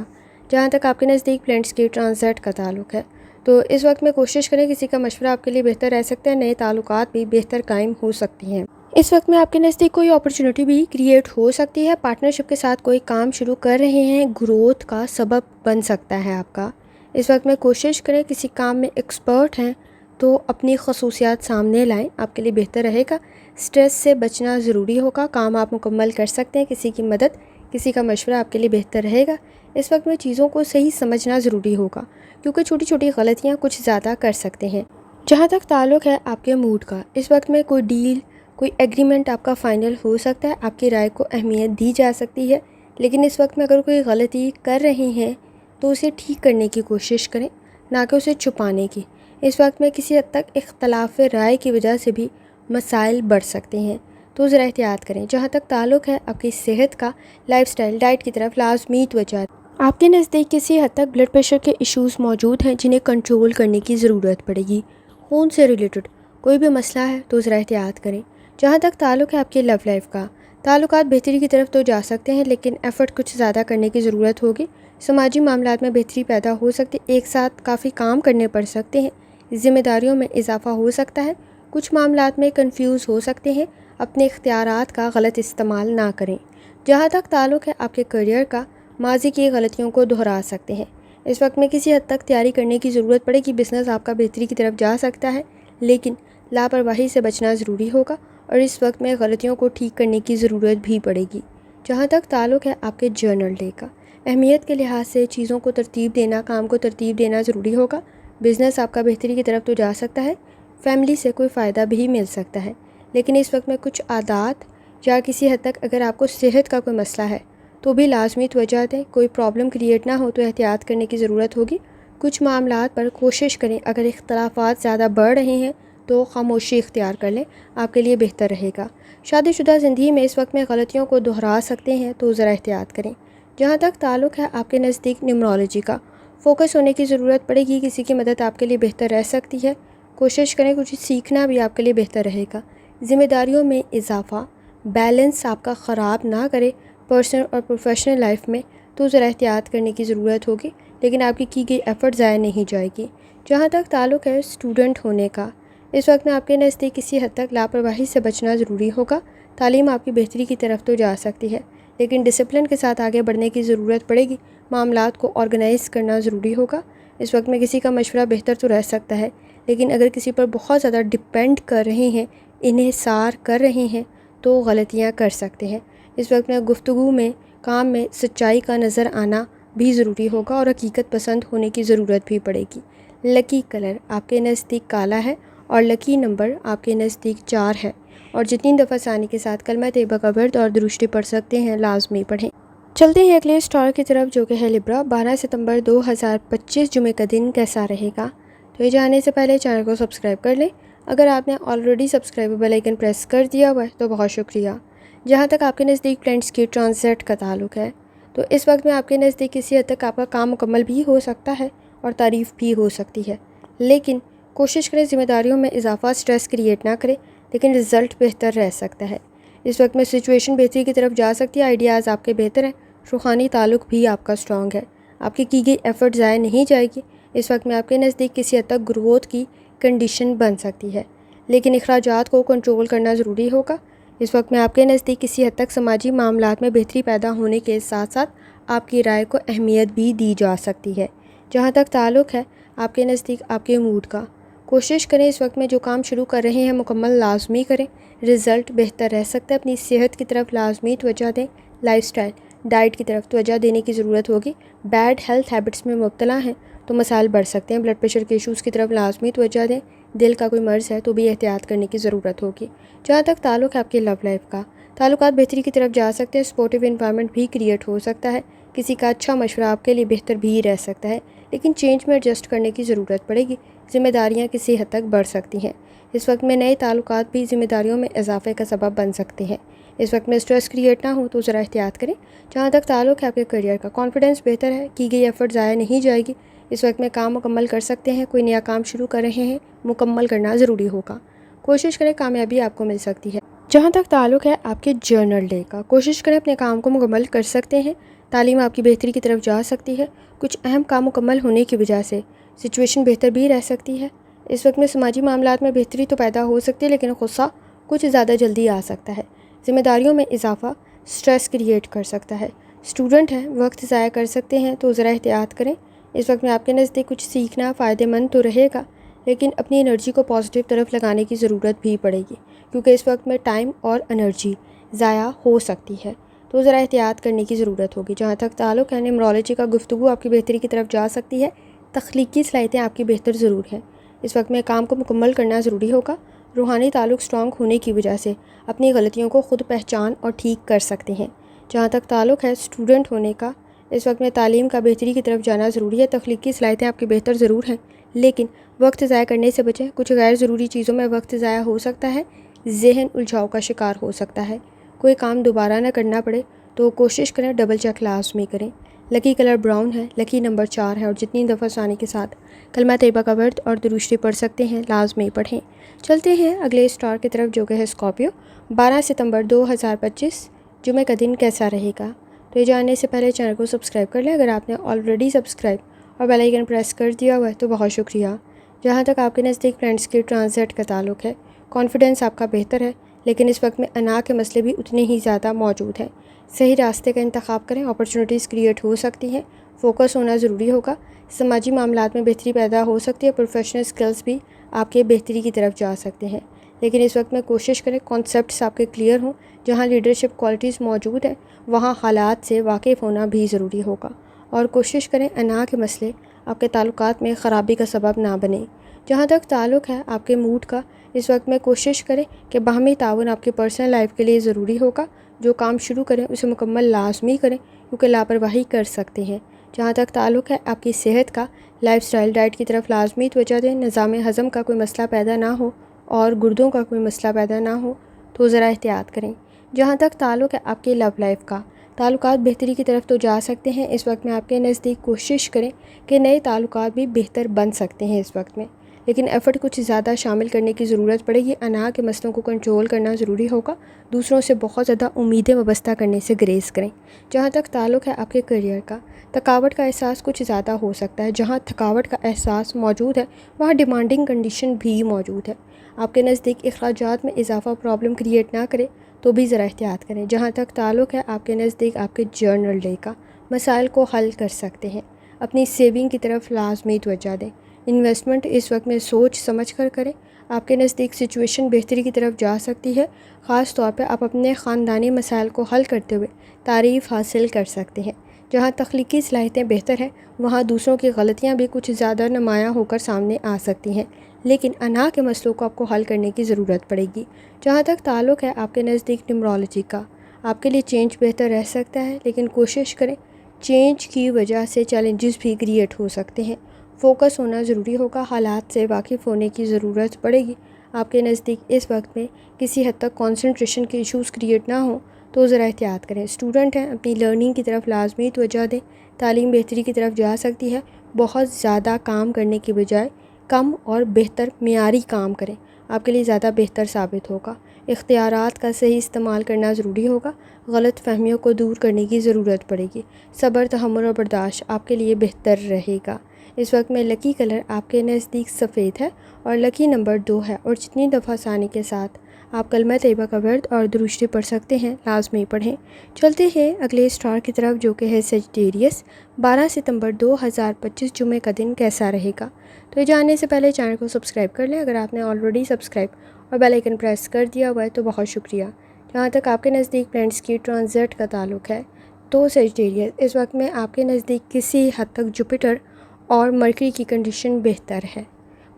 جہاں تک آپ کے نزدیک پلینٹس کی ٹرانزٹ کا تعلق ہے، تو اس وقت میں کوشش کریں، کسی کا مشورہ آپ کے لیے بہتر رہ سکتا ہے، نئے تعلقات بھی بہتر قائم ہو سکتی ہیں۔ اس وقت میں آپ کے نزدیک کوئی اپرچونٹی بھی کریٹ ہو سکتی ہے، پارٹنرشپ کے ساتھ کوئی کام شروع کر رہے ہیں، گروتھ کا سبب بن سکتا ہے آپ کا۔ اس وقت میں کوشش کریں، کسی کام میں ایکسپرٹ ہیں تو اپنی خصوصیات سامنے لائیں، آپ کے لیے بہتر رہے گا۔ سٹریس سے بچنا ضروری ہوگا، کام آپ مکمل کر سکتے ہیں، کسی کی مدد، کسی کا مشورہ آپ کے لیے بہتر رہے گا۔ اس وقت میں چیزوں کو صحیح سمجھنا ضروری ہوگا، کیونکہ چھوٹی چھوٹی غلطیاں کچھ زیادہ کر سکتے ہیں۔ جہاں تک تعلق ہے آپ کے موڈ کا، اس وقت میں کوئی ڈیل، کوئی ایگریمنٹ آپ کا فائنل ہو سکتا ہے، آپ کی رائے کو اہمیت دی جا سکتی ہے، لیکن اس وقت میں اگر کوئی غلطی کر رہے ہیں تو اسے ٹھیک کرنے کی کوشش کریں، نہ کہ اسے چھپانے کی۔ اس وقت میں کسی حد تک اختلاف رائے کی وجہ سے بھی مسائل بڑھ سکتے ہیں، تو ذرا احتیاط کریں۔ جہاں تک تعلق ہے آپ کی صحت کا، لائف سٹائل، ڈائٹ کی طرف لازمی توجہ دیں۔ آپ کے نزدیک کسی حد تک بلڈ پریشر کے ایشوز موجود ہیں، جنہیں کنٹرول کرنے کی ضرورت پڑے گی۔ خون سے ریلیٹڈ کوئی بھی مسئلہ ہے تو ذرا احتیاط کریں۔ جہاں تک تعلق ہے آپ کے لو لائف کا، تعلقات بہتری کی طرف تو جا سکتے ہیں، لیکن ایفرٹ کچھ زیادہ کرنے کی ضرورت ہوگی۔ سماجی معاملات میں بہتری پیدا ہو سکتی ہے، ایک ساتھ کافی کام کرنے پڑ سکتے ہیں، ذمہ داریوں میں اضافہ ہو سکتا ہے، کچھ معاملات میں کنفیوز ہو سکتے ہیں، اپنے اختیارات کا غلط استعمال نہ کریں۔ جہاں تک تعلق ہے آپ کے کریئر کا، ماضی کی غلطیوں کو دہرا سکتے ہیں۔ اس وقت میں کسی حد تک تیاری کرنے کی ضرورت پڑے گی، بزنس آپ کا بہتری کی طرف جا سکتا ہے، لیکن لاپرواہی سے بچنا ضروری ہوگا، اور اس وقت میں غلطیوں کو ٹھیک کرنے کی ضرورت بھی پڑے گی۔ جہاں تک تعلق ہے آپ کے جرنل ڈے کا، اہمیت کے لحاظ سے چیزوں کو ترتیب دینا، کام کو ترتیب دینا ضروری ہوگا، بزنس آپ کا بہتری کی طرف تو جا سکتا ہے، فیملی سے کوئی فائدہ بھی مل سکتا ہے، لیکن اس وقت میں کچھ عادات یا کسی حد تک اگر آپ کو صحت کا کوئی مسئلہ ہے تو بھی لازمی توجہ دیں، کوئی پرابلم کریٹ نہ ہو تو احتیاط کرنے کی ضرورت ہوگی۔ کچھ معاملات پر کوشش کریں، اگر اختلافات زیادہ بڑھ رہے ہیں تو خاموشی اختیار کر لیں، آپ کے لیے بہتر رہے گا۔ شادی شدہ زندگی میں اس وقت میں غلطیوں کو دہرا سکتے ہیں، تو ذرا احتیاط کریں۔ جہاں تک تعلق ہے آپ کے نزدیک نیومرولوجی کا، فوکس ہونے کی ضرورت پڑے گی، کسی کی مدد آپ کے لیے بہتر رہ سکتی ہے۔ کوشش کریں کچھ سیکھنا بھی آپ کے لیے بہتر رہے گا۔ ذمہ داریوں میں اضافہ بیلنس آپ کا خراب نہ کرے پرسنل اور پروفیشنل لائف میں، تو ذرا احتیاط کرنے کی ضرورت ہوگی، لیکن آپ کی گئی ایفرٹ ضائع نہیں جائے گی۔ جہاں تک تعلق ہے اسٹوڈنٹ ہونے کا، اس وقت میں آپ کے نزدیک کسی حد تک لاپرواہی سے بچنا ضروری ہوگا۔ تعلیم آپ کی بہتری کی طرف تو جا سکتی ہے، لیکن ڈسپلن کے ساتھ آگے بڑھنے کی ضرورت پڑے گی۔ معاملات کو آرگنائز کرنا ضروری ہوگا۔ اس وقت میں کسی کا مشورہ بہتر تو رہ سکتا ہے، لیکن اگر کسی پر بہت زیادہ ڈپینڈ کر رہے ہیں، انحصار کر رہے ہیں، تو غلطیاں کر سکتے ہیں۔ اس وقت میں گفتگو میں، کام میں سچائی کا نظر آنا بھی ضروری ہوگا اور حقیقت پسند ہونے کی ضرورت بھی پڑے گی۔ لکی کلر آپ کے نزدیک کالا ہے اور لکی نمبر آپ کے نزدیک 4 ہے، اور جتنی دفعہ ثانی کے ساتھ کلمہ طیبہ کا ورد اور درشتی پڑھ سکتے ہیں لازمی پڑھیں۔ چلتے ہیں اگلے اسٹار کی طرف جو کہ ہے لبرا۔ 12 ستمبر 2025 جمعے کا دن کیسا رہے گا؟ تو یہ جاننے سے پہلے چینل کو سبسکرائب کر لیں۔ اگر آپ نے already subscribe bell icon press کر دیا ہوا ہے تو بہت شکریہ۔ جہاں تک آپ کے نزدیک پلانٹس کی ٹرانزٹ کا تعلق ہے، تو اس وقت میں آپ کے نزدیک کسی حد تک آپ کا کام مکمل بھی ہو سکتا ہے اور تعریف بھی ہو سکتی ہے، لیکن کوشش کریں ذمہ داریوں میں اضافہ سٹریس کریٹ نہ کریں، لیکن رزلٹ بہتر رہ سکتا ہے۔ اس وقت میں سچویشن بہتری کی طرف جا سکتی ہے، آئیڈیاز آپ کے بہتر ہیں، روحانی تعلق بھی آپ کا سٹرونگ ہے، آپ کی گئی ایفرٹ ضائع نہیں جائے گی۔ اس وقت میں آپ کے نزدیک کسی حد تک گروتھ کی کنڈیشن بن سکتی ہے، لیکن اخراجات کو کنٹرول کرنا ضروری ہوگا۔ اس وقت میں آپ کے نزدیک کسی حد تک سماجی معاملات میں بہتری پیدا ہونے کے ساتھ ساتھ آپ کی رائے کو اہمیت بھی دی جا سکتی ہے۔ جہاں تک تعلق ہے آپ کے نزدیک آپ کے موڈ کا، کوشش کریں اس وقت میں جو کام شروع کر رہے ہیں مکمل لازمی کریں، رزلٹ بہتر رہ سکتا ہے۔ اپنی صحت کی طرف لازمی توجہ دیں، لائف سٹائل ڈائٹ کی طرف توجہ دینے کی ضرورت ہوگی۔ بیڈ ہیلتھ ہیبٹس میں مبتلا ہیں تو مسائل بڑھ سکتے ہیں، بلڈ پریشر کے ایشوز کی طرف لازمی توجہ دیں، دل کا کوئی مرض ہے تو بھی احتیاط کرنے کی ضرورت ہوگی۔ جہاں تک تعلق ہے آپ کی لو لائف کا، تعلقات بہتری کی طرف جا سکتے ہیں، سپورٹیو انوائرمنٹ بھی کریٹ ہو سکتا ہے، کسی کا اچھا مشورہ آپ کے لیے بہتر بھی رہ سکتا ہے، لیکن چینج میں ایڈجسٹ کرنے کی ضرورت پڑے گی، ذمہ داریاں کسی حد تک بڑھ سکتی ہیں۔ اس وقت میں نئے تعلقات بھی ذمہ داریوں میں اضافے کا سبب بن سکتے ہیں۔ اس وقت میں اسٹریس کریٹ نہ ہو تو ذرا احتیاط کریں۔ جہاں تک تعلق ہے آپ کے کریئر کا، کانفیڈنس بہتر ہے، کی گئی ایفرٹ ضائع نہیں جائے گی۔ اس وقت میں کام مکمل کر سکتے ہیں، کوئی نیا کام شروع کر رہے ہیں مکمل کرنا ضروری ہوگا، کوشش کریں کامیابی آپ کو مل سکتی ہے۔ جہاں تک تعلق ہے آپ کے جرنل ڈے کا، کوشش کریں اپنے کام کو مکمل کر سکتے ہیں، تعلیم آپ کی بہتری کی طرف جا سکتی ہے، کچھ اہم کام مکمل ہونے کی وجہ سے سچویشن بہتر بھی رہ سکتی ہے۔ اس وقت میں سماجی معاملات میں بہتری تو پیدا ہو سکتی ہے، لیکن غصہ کچھ زیادہ جلدی آ سکتا ہے، ذمہ داریوں میں اضافہ سٹریس کریٹ کر سکتا ہے۔ اسٹوڈنٹ ہیں، وقت ضائع کر سکتے ہیں تو ذرا احتیاط کریں۔ اس وقت میں آپ کے نزدیک کچھ سیکھنا فائدہ مند تو رہے گا، لیکن اپنی انرجی کو پازیٹیو طرف لگانے کی ضرورت بھی پڑے گی، کیونکہ اس وقت میں ٹائم اور انرجی ضائع ہو سکتی ہے، تو ذرا احتیاط کرنے کی ضرورت ہوگی۔ جہاں تک تعلق ہے نیومرولوجی کا، گفتگو آپ کی بہتری کی طرف جا سکتی ہے، تخلیقی صلاحیتیں آپ کی بہتر ضرور ہیں۔ اس وقت میں کام کو مکمل کرنا ضروری ہوگا، روحانی تعلق سٹرونگ ہونے کی وجہ سے اپنی غلطیوں کو خود پہچان اور ٹھیک کر سکتے ہیں۔ جہاں تک تعلق ہے اسٹوڈنٹ ہونے کا، اس وقت میں تعلیم کا بہتری کی طرف جانا ضروری ہے، تخلیقی صلاحیتیں آپ کی بہتر ضرور ہیں، لیکن وقت ضائع کرنے سے بچیں، کچھ غیر ضروری چیزوں میں وقت ضائع ہو سکتا ہے، ذہن الجھاؤ کا شکار ہو سکتا ہے، کوئی کام دوبارہ نہ کرنا پڑے تو کوشش کریں ڈبل چیک لازمی کریں۔ لکی کلر براؤن ہے، لکی نمبر 4 ہے، اور جتنی دفعہ ثانی کے ساتھ کلمہ طیبہ کا ورد اور درشتی پڑھ سکتے ہیں لازمی پڑھیں۔ چلتے ہیں اگلے اسٹار کی طرف جو کہ ہے اسکارپیو۔ 12 ستمبر 2025 جمعہ کا دن کیسا رہے گا؟ تو یہ جاننے سے پہلے چینل کو سبسکرائب کر لیں، اگر آپ نے آلریڈی سبسکرائب اور بیل آئکن پریس کر دیا ہوا ہے تو بہت شکریہ۔ جہاں تک آپ کے نزدیک فرینڈس کی ٹرانزٹ کا تعلق ہے، کانفیڈنس آپ کا بہتر ہے، لیکن اس وقت میں انا کے مسئلے بھی اتنے ہی زیادہ موجود ہیں۔ صحیح راستے کا انتخاب کریں، اپرچونیٹیز کریٹ ہو سکتی ہیں، فوکس ہونا ضروری ہوگا، سماجی معاملات میں بہتری پیدا ہو سکتی ہے، پروفیشنل سکلز بھی آپ کے بہتری کی طرف جا سکتے ہیں، لیکن اس وقت میں کوشش کریں کانسیپٹس آپ کے کلیئر ہوں۔ جہاں لیڈرشپ کوالٹیز موجود ہیں وہاں حالات سے واقف ہونا بھی ضروری ہوگا، اور کوشش کریں انا کے مسئلے آپ کے تعلقات میں خرابی کا سبب نہ بنیں۔ جہاں تک تعلق ہے آپ کے موڈ کا، اس وقت میں کوشش کریں کہ باہمی تعاون آپ کی پرسنل لائف کے لیے ضروری ہوگا، جو کام شروع کریں اسے مکمل لازمی کریں، کیونکہ لاپرواہی کر سکتے ہیں۔ جہاں تک تعلق ہے آپ کی صحت کا، لائف سٹائل ڈائٹ کی طرف لازمی توجہ دیں، نظام ہضم کا کوئی مسئلہ پیدا نہ ہو اور گردوں کا کوئی مسئلہ پیدا نہ ہو تو ذرا احتیاط کریں۔ جہاں تک تعلق ہے آپ کے لو لائف کا، تعلقات بہتری کی طرف تو جا سکتے ہیں۔ اس وقت میں آپ کے نزدیک کوشش کریں کہ نئے تعلقات بھی بہتر بن سکتے ہیں اس وقت میں، لیکن ایفرٹ کچھ زیادہ شامل کرنے کی ضرورت پڑے گی۔ انا کے مسئلوں کو کنٹرول کرنا ضروری ہوگا۔ دوسروں سے بہت زیادہ امیدیں وابستہ کرنے سے گریز کریں۔ جہاں تک تعلق ہے آپ کے کیریئر کا، تھکاوٹ کا احساس کچھ زیادہ ہو سکتا ہے۔ جہاں تھکاوٹ کا احساس موجود ہے وہاں ڈیمانڈنگ کنڈیشن بھی موجود ہے۔ آپ کے نزدیک اخراجات میں اضافہ پرابلم کریٹ نہ کرے تو بھی ذرا احتیاط کریں۔ جہاں تک تعلق ہے آپ کے نزدیک آپ کے جرنل ڈے کا، مسائل کو حل کر سکتے ہیں۔ اپنی سیونگ کی طرف لازمی توجہ دیں۔ انویسٹمنٹ اس وقت میں سوچ سمجھ کر کریں۔ آپ کے نزدیک سچویشن بہتری کی طرف جا سکتی ہے۔ خاص طور پہ آپ اپنے خاندانی مسائل کو حل کرتے ہوئے تعریف حاصل کر سکتے ہیں۔ جہاں تخلیقی صلاحیتیں بہتر ہیں وہاں دوسروں کی غلطیاں بھی کچھ زیادہ نمایاں ہو کر سامنے آ سکتی ہیں، لیکن انا کے مسئلوں کو آپ کو حل کرنے کی ضرورت پڑے گی۔ جہاں تک تعلق ہے آپ کے نزدیک نیمرولوجی کا، آپ کے لیے چینج بہتر رہ سکتا ہے، لیکن کوشش کریں، چینج کی وجہ سے چیلنجز بھی کریٹ ہو سکتے ہیں۔ فوکس ہونا ضروری ہوگا، حالات سے واقف ہونے کی ضرورت پڑے گی۔ آپ کے نزدیک اس وقت میں کسی حد تک کنسنٹریشن کے ایشوز کریٹ نہ ہوں تو ذرا احتیاط کریں۔ اسٹوڈنٹ ہیں، اپنی لرننگ کی طرف لازمی توجہ دیں۔ تعلیم بہتری کی طرف جا سکتی ہے۔ بہت زیادہ کام کرنے کی بجائے کم اور بہتر معیاری کام کریں، آپ کے لیے زیادہ بہتر ثابت ہوگا۔ اختیارات کا صحیح استعمال کرنا ضروری ہوگا۔ غلط فہمیوں کو دور کرنے کی ضرورت پڑے گی۔ صبر، تحمل اور برداشت آپ کے لیے بہتر رہے گا۔ اس وقت میں لکی کلر آپ کے نزدیک سفید ہے اور لکی نمبر 2 ہے، اور جتنی دفعہ آسانی کے ساتھ آپ کلمہ طیبہ کا ورد اور درود شریف پڑھ سکتے ہیں لازمی پڑھیں۔ چلتے ہیں اگلے اسٹار کی طرف جو کہ ہے سیجیٹیریس۔ 12 ستمبر 2025 جمعہ کا دن کیسا رہے گا؟ تو یہ جاننے سے پہلے چینل کو سبسکرائب کر لیں۔ اگر آپ نے آلریڈی سبسکرائب اور بیل آئیکن پریس کر دیا ہوا ہے تو بہت شکریہ۔ جہاں تک آپ کے نزدیک پلانٹس کی ٹرانزٹ کا تعلق ہے تو سیجیٹیریس اس وقت میں آپ کے نزدیک کسی حد تک جوپیٹر اور مرکری کی کنڈیشن بہتر ہے۔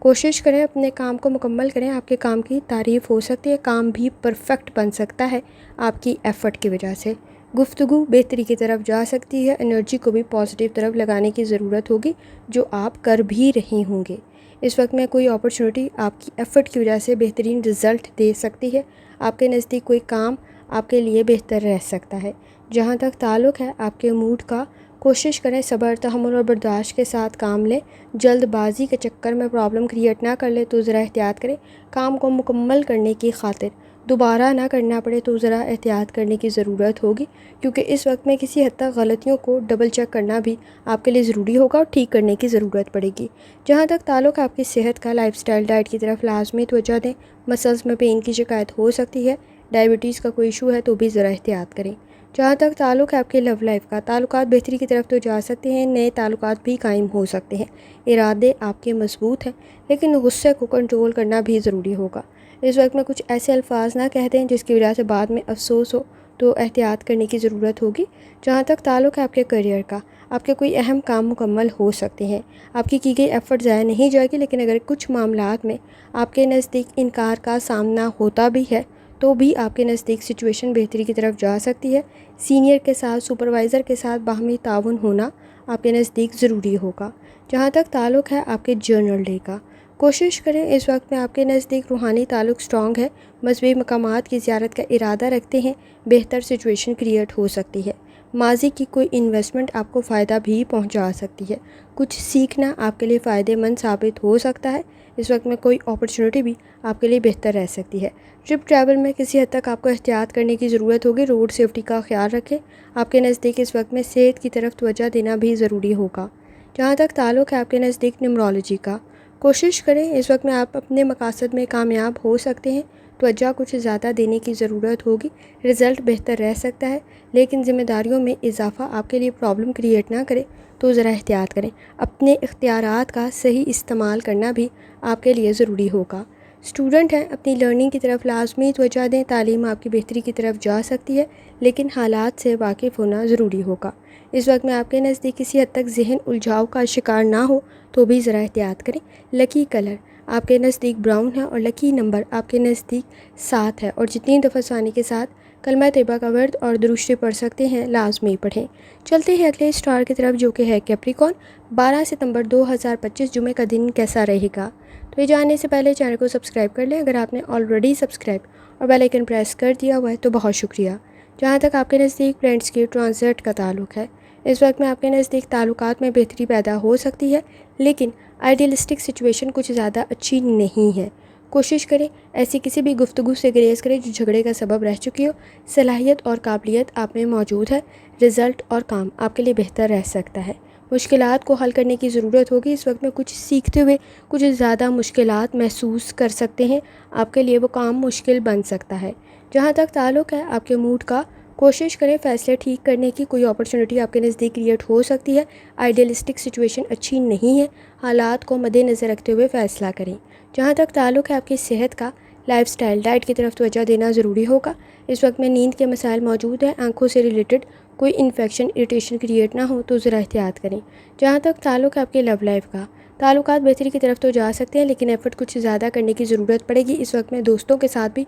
کوشش کریں اپنے کام کو مکمل کریں۔ آپ کے کام کی تعریف ہو سکتی ہے، کام بھی پرفیکٹ بن سکتا ہے آپ کی ایفرٹ کی وجہ سے۔ گفتگو بہتری کی طرف جا سکتی ہے۔ انرجی کو بھی پازیٹیو طرف لگانے کی ضرورت ہوگی جو آپ کر بھی رہی ہوں گے۔ اس وقت میں کوئی اپرچونٹی آپ کی ایفرٹ کی وجہ سے بہترین رزلٹ دے سکتی ہے۔ آپ کے نزدیک کوئی کام آپ کے لیے بہتر رہ سکتا ہے۔ جہاں تک تعلق ہے آپ کے موڈ کا، کوشش کریں صبر، تحمل اور برداشت کے ساتھ کام لیں۔ جلد بازی کے چکر میں پرابلم کریٹ نہ کر لیں تو ذرا احتیاط کریں۔ کام کو مکمل کرنے کی خاطر دوبارہ نہ کرنا پڑے تو ذرا احتیاط کرنے کی ضرورت ہوگی، کیونکہ اس وقت میں کسی حد تک غلطیوں کو ڈبل چیک کرنا بھی آپ کے لیے ضروری ہوگا اور ٹھیک کرنے کی ضرورت پڑے گی۔ جہاں تک تعلق ہے آپ کی صحت کا، لائف سٹائل ڈائٹ کی طرف لازمی توجہ دیں۔ مسلز میں پین کی شکایت ہو سکتی ہے، ڈائبٹیز کا کوئی ایشو ہے تو بھی ذرا احتیاط کریں۔ جہاں تک تعلق ہے آپ کے لو لائف کا، تعلقات بہتری کی طرف تو جا سکتے ہیں، نئے تعلقات بھی قائم ہو سکتے ہیں۔ ارادے آپ کے مضبوط ہیں، لیکن غصے کو کنٹرول کرنا بھی ضروری ہوگا۔ اس وقت میں کچھ ایسے الفاظ نہ کہہ دیں جس کی وجہ سے بعد میں افسوس ہو، تو احتیاط کرنے کی ضرورت ہوگی۔ جہاں تک تعلق ہے آپ کے کیریئر کا، آپ کے کوئی اہم کام مکمل ہو سکتے ہیں۔ آپ کی گئی ایفرٹ ضائع نہیں جائے گی، لیکن اگر کچھ معاملات میں آپ کے نزدیک انکار کا سامنا ہوتا بھی ہے تو بھی آپ کے نزدیک سچویشن بہتری کی طرف جا سکتی ہے۔ سینئر کے ساتھ، سپروائزر کے ساتھ باہمی تعاون ہونا آپ کے نزدیک ضروری ہوگا۔ جہاں تک تعلق ہے آپ کے جرنل ڈے کا، کوشش کریں اس وقت میں آپ کے نزدیک روحانی تعلق سٹرونگ ہے، مذہبی مقامات کی زیارت کا ارادہ رکھتے ہیں، بہتر سچویشن کریٹ ہو سکتی ہے۔ ماضی کی کوئی انویسٹمنٹ آپ کو فائدہ بھی پہنچا سکتی ہے۔ کچھ سیکھنا آپ کے لیے فائدہ مند ثابت ہو سکتا ہے۔ اس وقت میں کوئی اپرچونٹی بھی آپ کے لیے بہتر رہ سکتی ہے۔ ٹرپ ٹریول میں کسی حد تک آپ کو احتیاط کرنے کی ضرورت ہوگی، روڈ سیفٹی کا خیال رکھیں۔ آپ کے نزدیک اس وقت میں صحت کی طرف توجہ دینا بھی ضروری ہوگا۔ جہاں تک تعلق ہے آپ کے نزدیک نیمرولوجی کا، کوشش کریں اس وقت میں آپ اپنے مقاصد میں کامیاب ہو سکتے ہیں۔ توجہ کچھ زیادہ دینے کی ضرورت ہوگی، رزلٹ بہتر رہ سکتا ہے، لیکن ذمہ داریوں میں اضافہ آپ کے لیے پرابلم کریٹ نہ کرے تو ذرا احتیاط کریں۔ اپنے اختیارات کا صحیح استعمال کرنا بھی آپ کے لیے ضروری ہوگا۔ اسٹوڈنٹ ہیں، اپنی لرننگ کی طرف لازمی توجہ دیں۔ تعلیم آپ کی بہتری کی طرف جا سکتی ہے، لیکن حالات سے واقف ہونا ضروری ہوگا۔ اس وقت میں آپ کے نزدیک کسی حد تک ذہن الجھاؤ کا شکار نہ ہو تو بھی ذرا احتیاط کریں۔ لکی کلر آپ کے نزدیک براؤن ہے اور لکی نمبر آپ کے نزدیک 7 ہے، اور جتنی دفعہ آسانی کے ساتھ کلمہ طیبہ کا ورد اور درود شریف پڑھ سکتے ہیں لازمی پڑھیں۔ چلتے ہیں اگلے اسٹار کی طرف جو کہ ہے کیپریکون۔ 12 ستمبر 2025 جمعہ کا دن کیسا رہے گا؟ تو یہ جاننے سے پہلے چینل کو سبسکرائب کر لیں اگر آپ نے آلریڈی سبسکرائب اور بیل آئیکن پریس کر دیا ہوا ہے تو بہت شکریہ۔ جہاں تک آپ کے نزدیک فرینڈس کی ٹرانزٹ کا تعلق ہے، اس وقت میں آپ کے نزدیک تعلقات میں بہتری پیدا ہو سکتی ہے، لیکن آئیڈیلسٹک سچویشن کچھ زیادہ اچھی نہیں ہے۔ کوشش کریں ایسی کسی بھی گفتگو سے گریز کریں جو جھگڑے کا سبب رہ چکی ہو۔ صلاحیت اور قابلیت آپ میں موجود ہے، رزلٹ اور کام آپ کے لیے بہتر رہ سکتا ہے۔ مشکلات کو حل کرنے کی ضرورت ہوگی، اس وقت میں کچھ سیکھتے ہوئے کچھ زیادہ مشکلات محسوس کر سکتے ہیں، آپ کے لیے وہ کام مشکل بن سکتا ہے۔ جہاں تک تعلق ہے آپ کے موڈ کا، کوشش کریں فیصلے ٹھیک کرنے کی، کوئی اپرچونٹی آپ کے نزدیک کریٹ ہو سکتی ہے۔ آئیڈیلسٹک سچویشن اچھی نہیں ہے، حالات کو مد نظر رکھتے ہوئے فیصلہ کریں۔ جہاں تک تعلق ہے آپ کی صحت کا، لائف سٹائل ڈائٹ کی طرف توجہ دینا ضروری ہوگا۔ اس وقت میں نیند کے مسائل موجود ہیں، آنکھوں سے ریلیٹڈ کوئی انفیکشن اریٹیشن کریٹ نہ ہو تو ذرا احتیاط کریں۔ جہاں تک تعلق ہے آپ کے لو لائف کا، تعلقات بہتری کی طرف تو جا سکتے ہیں لیکن ایفرٹ کچھ زیادہ کرنے کی ضرورت پڑے گی۔ اس وقت میں دوستوں کے ساتھ بھی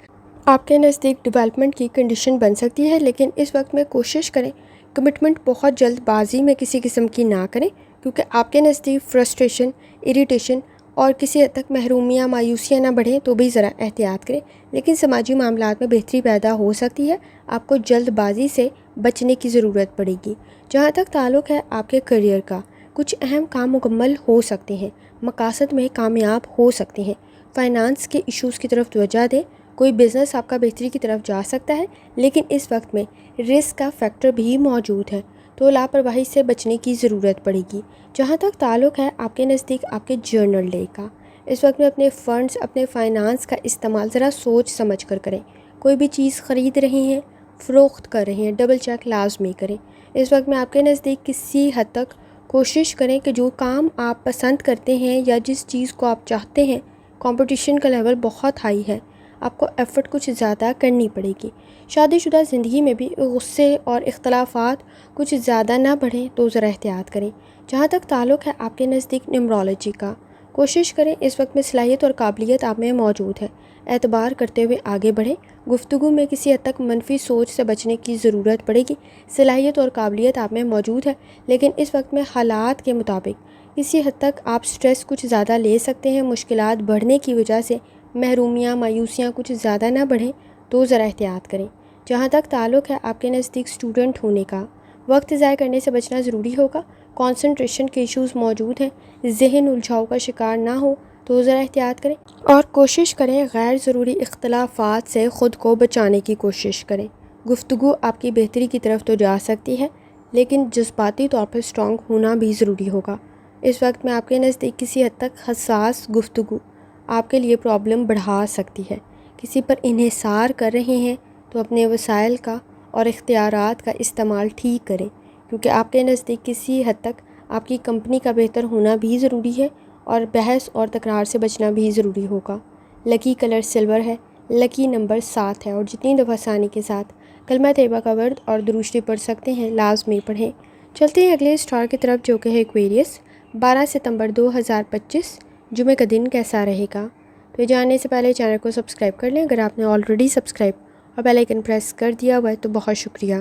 آپ کے نزدیک ڈیولپمنٹ کی کنڈیشن بن سکتی ہے، لیکن اس وقت میں کوشش کریں کمٹمنٹ بہت جلد بازی میں کسی قسم کی نہ کریں، کیونکہ آپ کے نزدیک فرسٹریشن، اریٹیشن اور کسی حد تک محرومیاں، مایوسیاں نہ بڑھیں تو بھی ذرا احتیاط کریں۔ لیکن سماجی معاملات میں بہتری پیدا ہو سکتی ہے، آپ کو جلد بازی سے بچنے کی ضرورت پڑے گی۔ جہاں تک تعلق ہے آپ کے کریئر کا، کچھ اہم کام مکمل ہو سکتے ہیں، مقاصد میں کامیاب ہو سکتے ہیں۔ فائنانس کے ایشوز کی طرف توجہ دیں، کوئی بزنس آپ کا بہتری کی طرف جا سکتا ہے، لیکن اس وقت میں رسک کا فیکٹر بھی موجود ہے تو لاپرواہی سے بچنے کی ضرورت پڑے گی۔ جہاں تک تعلق ہے آپ کے نزدیک آپ کے جرنل ڈے کا، اس وقت میں اپنے فنڈز، اپنے فائنانس کا استعمال ذرا سوچ سمجھ کر کریں۔ کوئی بھی چیز خرید رہے ہیں، فروخت کر رہے ہیں، ڈبل چیک لازمی کریں۔ اس وقت میں آپ کے نزدیک کسی حد تک کوشش کریں کہ جو کام آپ پسند کرتے ہیں یا جس چیز کو آپ چاہتے ہیں، کمپٹیشن کا لیول بہت ہائی ہے، آپ کو ایفرٹ کچھ زیادہ کرنی پڑے گی۔ شادی شدہ زندگی میں بھی غصے اور اختلافات کچھ زیادہ نہ بڑھیں تو ذرا احتیاط کریں۔ جہاں تک تعلق ہے آپ کے نزدیک نیمرولوجی کا، کوشش کریں اس وقت میں صلاحیت اور قابلیت آپ میں موجود ہے، اعتبار کرتے ہوئے آگے بڑھیں۔ گفتگو میں کسی حد تک منفی سوچ سے بچنے کی ضرورت پڑے گی۔ صلاحیت اور قابلیت آپ میں موجود ہے، لیکن اس وقت میں حالات کے مطابق کسی حد تک آپ سٹریس کچھ زیادہ لے سکتے ہیں۔ مشکلات بڑھنے کی وجہ سے محرومیاں، مایوسیاں کچھ زیادہ نہ بڑھیں تو ذرا احتیاط کریں۔ جہاں تک تعلق ہے آپ کے نزدیک اسٹوڈنٹ ہونے کا، وقت ضائع کرنے سے بچنا ضروری ہوگا۔ کنسنٹریشن کے ایشوز موجود ہیں، ذہن الجھاؤ کا شکار نہ ہو تو ذرا احتیاط کریں اور کوشش کریں غیر ضروری اختلافات سے خود کو بچانے کی کوشش کریں۔ گفتگو آپ کی بہتری کی طرف تو جا سکتی ہے، لیکن جذباتی طور پر اسٹرانگ ہونا بھی ضروری ہوگا۔ اس وقت میں آپ کے نزدیک کسی حد تک حساس گفتگو آپ کے لیے پرابلم بڑھا سکتی ہے۔ کسی پر انحصار کر رہے ہیں تو اپنے وسائل کا اور اختیارات کا استعمال ٹھیک کریں، کیونکہ آپ کے نزدیک کسی حد تک آپ کی کمپنی کا بہتر ہونا بھی ضروری ہے اور بحث اور تکرار سے بچنا بھی ضروری ہوگا۔ لکی کلر سلور ہے، لکی نمبر 7 ہے، اور جتنی دفعہ آسانی کے ساتھ کلمہ طیبہ کا ورد اور درود شریف پڑھ سکتے ہیں لازمی پڑھیں۔ چلتے ہیں اگلے اسٹار کی طرف جو کہ ہے ایکویریس۔ 12 ستمبر 2025 جمعہ کا دن کیسا رہے گا؟ تو یہ جاننے سے پہلے چینل کو سبسکرائب کر لیں اگر آپ نے آلریڈی سبسکرائب اور بیل آئیکن پریس کر دیا ہوا ہے تو بہت شکریہ۔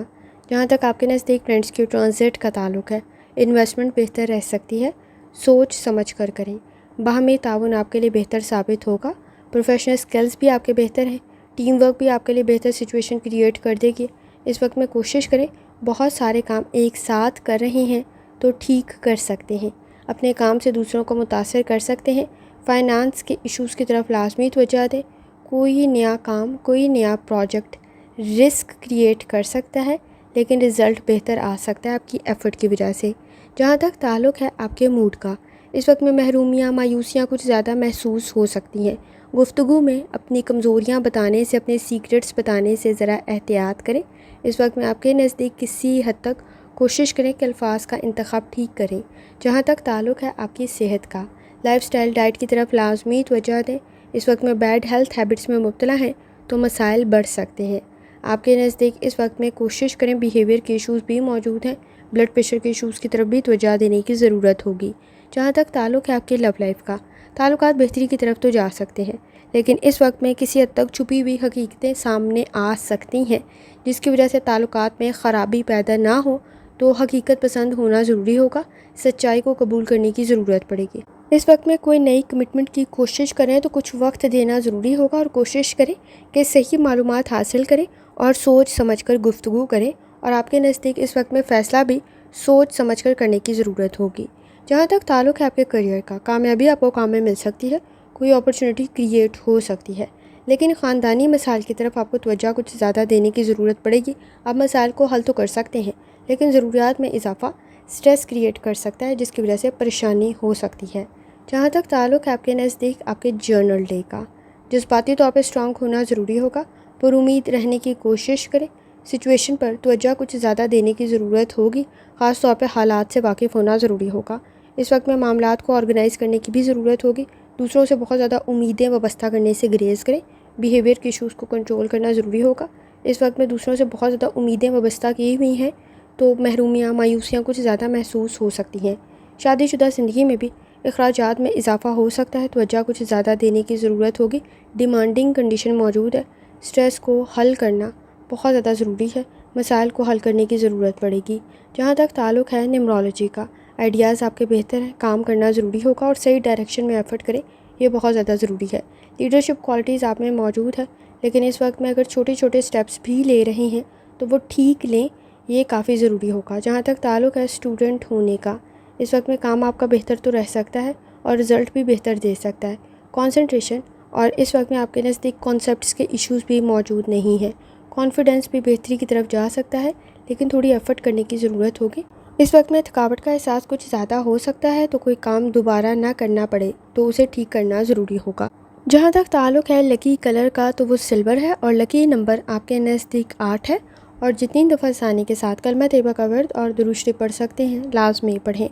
جہاں تک آپ کے نزدیک فرینڈس کی ٹرانزٹ کا تعلق ہے، انویسٹمنٹ بہتر رہ سکتی ہے، سوچ سمجھ کر کریں۔ باہمی تعاون آپ کے لیے بہتر ثابت ہوگا، پروفیشنل سکلز بھی آپ کے بہتر ہیں، ٹیم ورک بھی آپ کے لیے بہتر سچویشن کریٹ کر دے گی۔ اس وقت میں کوشش کریں، بہت سارے کام ایک ساتھ کر رہے ہیں تو ٹھیک کر سکتے ہیں، اپنے کام سے دوسروں کو متاثر کر سکتے ہیں۔ فائنانس کے ایشوز کی طرف لازمی توجہ دیں، کوئی نیا کام، کوئی نیا پروجیکٹ رسک کریٹ کر سکتا ہے، لیکن رزلٹ بہتر آ سکتا ہے آپ کی ایفرٹ کی وجہ سے۔ جہاں تک تعلق ہے آپ کے موڈ کا، اس وقت میں محرومیاں، مایوسیاں کچھ زیادہ محسوس ہو سکتی ہیں۔ گفتگو میں اپنی کمزوریاں بتانے سے، اپنے سیکرٹس بتانے سے ذرا احتیاط کریں۔ اس وقت میں آپ کے نزدیک کسی حد تک کوشش کریں کہ الفاظ کا انتخاب ٹھیک کریں۔ جہاں تک تعلق ہے آپ کی صحت کا، لائف سٹائل ڈائٹ کی طرف لازمی توجہ دیں۔ اس وقت میں بیڈ ہیلتھ ہیبٹس میں مبتلا ہیں تو مسائل بڑھ سکتے ہیں۔ آپ کے نزدیک اس وقت میں کوشش کریں، بیہیویئر کے ایشوز بھی موجود ہیں، بلڈ پریشر کے ایشوز کی طرف بھی توجہ دینے کی ضرورت ہوگی۔ جہاں تک تعلق ہے آپ کے لو لائف کا، تعلقات بہتری کی طرف تو جا سکتے ہیں، لیکن اس وقت میں کسی حد تک چھپی ہوئی حقیقتیں سامنے آ سکتی ہیں جس کی وجہ سے تعلقات میں خرابی پیدا نہ ہو تو حقیقت پسند ہونا ضروری ہوگا، سچائی کو قبول کرنے کی ضرورت پڑے گی۔ اس وقت میں کوئی نئی کمٹمنٹ کی کوشش کریں تو کچھ وقت دینا ضروری ہوگا، اور کوشش کریں کہ صحیح معلومات حاصل کریں اور سوچ سمجھ کر گفتگو کریں، اور آپ کے نزدیک اس وقت میں فیصلہ بھی سوچ سمجھ کر کرنے کی ضرورت ہوگی۔ جہاں تک تعلق ہے آپ کے کریئر کا، کامیابی آپ کو کام میں مل سکتی ہے، کوئی اپرچونٹی کریٹ ہو سکتی ہے، لیکن خاندانی مسائل کی طرف آپ کو توجہ کچھ زیادہ دینے کی ضرورت پڑے گی۔ آپ مسائل کو حل تو کر سکتے ہیں، لیکن ضروریات میں اضافہ سٹریس کریٹ کر سکتا ہے، جس کی وجہ سے پریشانی ہو سکتی ہے۔ جہاں تک تعلق ہے آپ کے نزدیک آپ کے جرنل ڈے کا، جذباتی طور پہ اسٹرانگ ہونا ضروری ہوگا، پر امید رہنے کی کوشش کریں، سچویشن پر توجہ کچھ زیادہ دینے کی ضرورت ہوگی، خاص طور پہ حالات سے واقف ہونا ضروری ہوگا۔ اس وقت میں معاملات کو آرگنائز کرنے کی بھی ضرورت ہوگی، دوسروں سے بہت زیادہ امیدیں وابستہ کرنے سے گریز کریں، بیہیویئر کے ایشوز کو کنٹرول کرنا ضروری ہوگا۔ اس وقت میں دوسروں سے بہت زیادہ امیدیں وابستہ کی ہوئی ہیں تو محرومیاں، مایوسیاں کچھ زیادہ محسوس ہو سکتی ہیں۔ شادی شدہ زندگی میں بھی اخراجات میں اضافہ ہو سکتا ہے، توجہ کچھ زیادہ دینے کی ضرورت ہوگی، ڈیمانڈنگ کنڈیشن موجود ہے، سٹریس کو حل کرنا بہت زیادہ ضروری ہے، مسائل کو حل کرنے کی ضرورت پڑے گی۔ جہاں تک تعلق ہے نیمرولوجی کا، آئیڈیاز آپ کے بہتر ہیں، کام کرنا ضروری ہوگا اور صحیح ڈائریکشن میں ایفرٹ کریں، یہ بہت زیادہ ضروری ہے۔ لیڈرشپ کوالٹیز آپ میں موجود ہے، لیکن اس وقت میں اگر چھوٹے چھوٹے سٹیپس بھی لے رہے ہیں تو وہ ٹھیک لیں، یہ کافی ضروری ہوگا۔ جہاں تک تعلق ہے اسٹوڈنٹ ہونے کا، اس وقت میں کام آپ کا بہتر تو رہ سکتا ہے اور رزلٹ بھی بہتر دے سکتا ہے۔ کنسنٹریشن اور اس وقت میں آپ کے نزدیک کانسیپٹس کے ایشوز بھی موجود نہیں ہیں، کانفیڈنس بھی بہتری کی طرف جا سکتا ہے، لیکن تھوڑی ایفرٹ کرنے کی ضرورت ہوگی۔ اس وقت میں تھکاوٹ کا احساس کچھ زیادہ ہو سکتا ہے، تو کوئی کام دوبارہ نہ کرنا پڑے تو اسے ٹھیک کرنا ضروری ہوگا۔ جہاں تک تعلق ہے لکی کلر کا، تو وہ سلور ہے اور لکی نمبر آپ کے نزدیک 8 ہے، اور جتنی دفعہ ثانی کے ساتھ کلمہ طیبہ کا ورد اور درود شریف پڑھ سکتے ہیں لازمی پڑھیں۔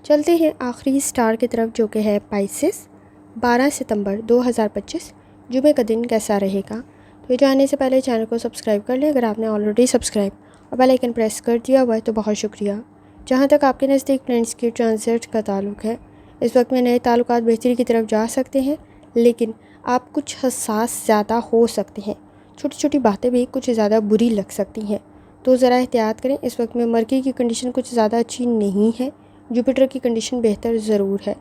چلتے ہیں آخری سٹار کی طرف جو کہ ہے پائسس۔ 12 ستمبر 2025 جمعہ کا دن کیسا رہے گا؟ تو یہ جاننے سے پہلے چینل کو سبسکرائب کر لیں، اگر آپ نے آلریڈی سبسکرائب اور بیل آئیکن پریس کر دیا ہوا ہے تو بہت شکریہ۔ جہاں تک آپ کے نزدیک فرینڈس کی ٹرانزٹ کا تعلق ہے، اس وقت میں نئے تعلقات بہتری کی طرف جا سکتے ہیں، لیکن آپ کچھ حساس زیادہ ہو سکتے ہیں، چھوٹی چھوٹی باتیں بھی کچھ زیادہ بری لگ سکتی ہیں، تو ذرا احتیاط کریں۔ اس وقت میں مرکی کی کنڈیشن کچھ زیادہ اچھی نہیں ہے، جوپیٹر کی کنڈیشن بہتر ضرور ہے،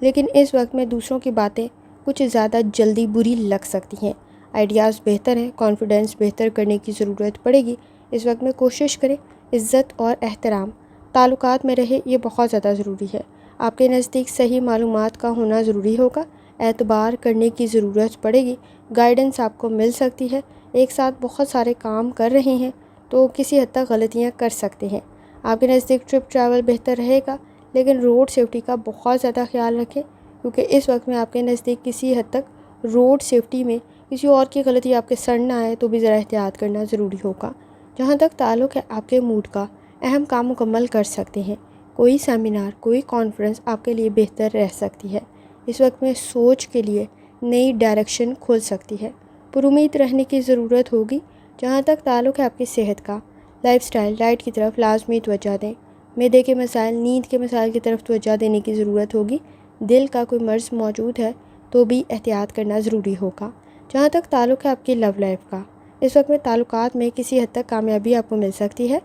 لیکن اس وقت میں دوسروں کی باتیں کچھ زیادہ جلدی بری لگ سکتی ہیں۔ آئیڈیاز بہتر ہیں، کانفیڈنس بہتر کرنے کی ضرورت پڑے گی۔ اس وقت میں کوشش کریں عزت اور احترام تعلقات میں رہے، یہ بہت زیادہ ضروری ہے۔ آپ کے نزدیک صحیح معلومات کا ہونا ضروری ہوگا، اعتبار کرنے کی ضرورت پڑے گی، گائیڈنس آپ کو مل سکتی ہے۔ ایک ساتھ بہت سارے کام کر رہے ہیں تو کسی حد تک غلطیاں کر سکتے ہیں۔ آپ کے نزدیک ٹرپ ٹریول بہتر رہے گا، لیکن روڈ سیفٹی کا بہت زیادہ خیال رکھیں، کیونکہ اس وقت میں آپ کے نزدیک کسی حد تک روڈ سیفٹی میں کسی اور کی غلطی آپ کے سر نہ آئے تو بھی ذرا احتیاط کرنا ضروری ہوگا۔ جہاں تک تعلق ہے آپ کے موڈ کا، اہم کام مکمل کر سکتے ہیں، کوئی سیمینار، کوئی کانفرنس آپ کے لیے بہتر رہ سکتی ہے۔ اس وقت میں سوچ کے لیے نئی ڈائریکشن کھل سکتی ہے، پر امید رہنے کی ضرورت ہوگی۔ جہاں تک تعلق ہے آپ کی صحت کا، لائف سٹائل، ڈائٹ کی طرف لازمی توجہ دیں، معدے کے مسائل، نیند کے مسائل کی طرف توجہ دینے کی ضرورت ہوگی۔ دل کا کوئی مرض موجود ہے تو بھی احتیاط کرنا ضروری ہوگا۔ جہاں تک تعلق ہے آپ کی لو لائف کا، اس وقت میں تعلقات میں کسی حد تک کامیابی آپ کو مل سکتی ہے،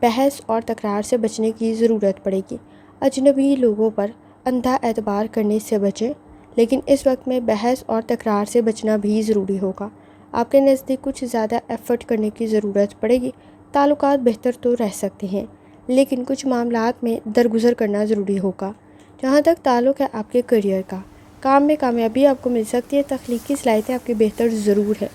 بحث اور تکرار سے بچنے کی ضرورت پڑے گی۔ اجنبی لوگوں پر اندھا اعتبار کرنے سے بچیں، لیکن اس وقت میں بحث اور تکرار سے بچنا بھی ضروری ہوگا۔ آپ کے نزدیک کچھ زیادہ ایفرٹ کرنے کی ضرورت پڑے گی۔ تعلقات بہتر تو رہ سکتے ہیں، لیکن کچھ معاملات میں درگزر کرنا ضروری ہوگا۔ جہاں تک تعلق ہے آپ کے کریئر کا، کام میں کامیابی آپ کو مل سکتی ہے، تخلیقی صلاحیتیں آپ کی بہتر ضرور ہے،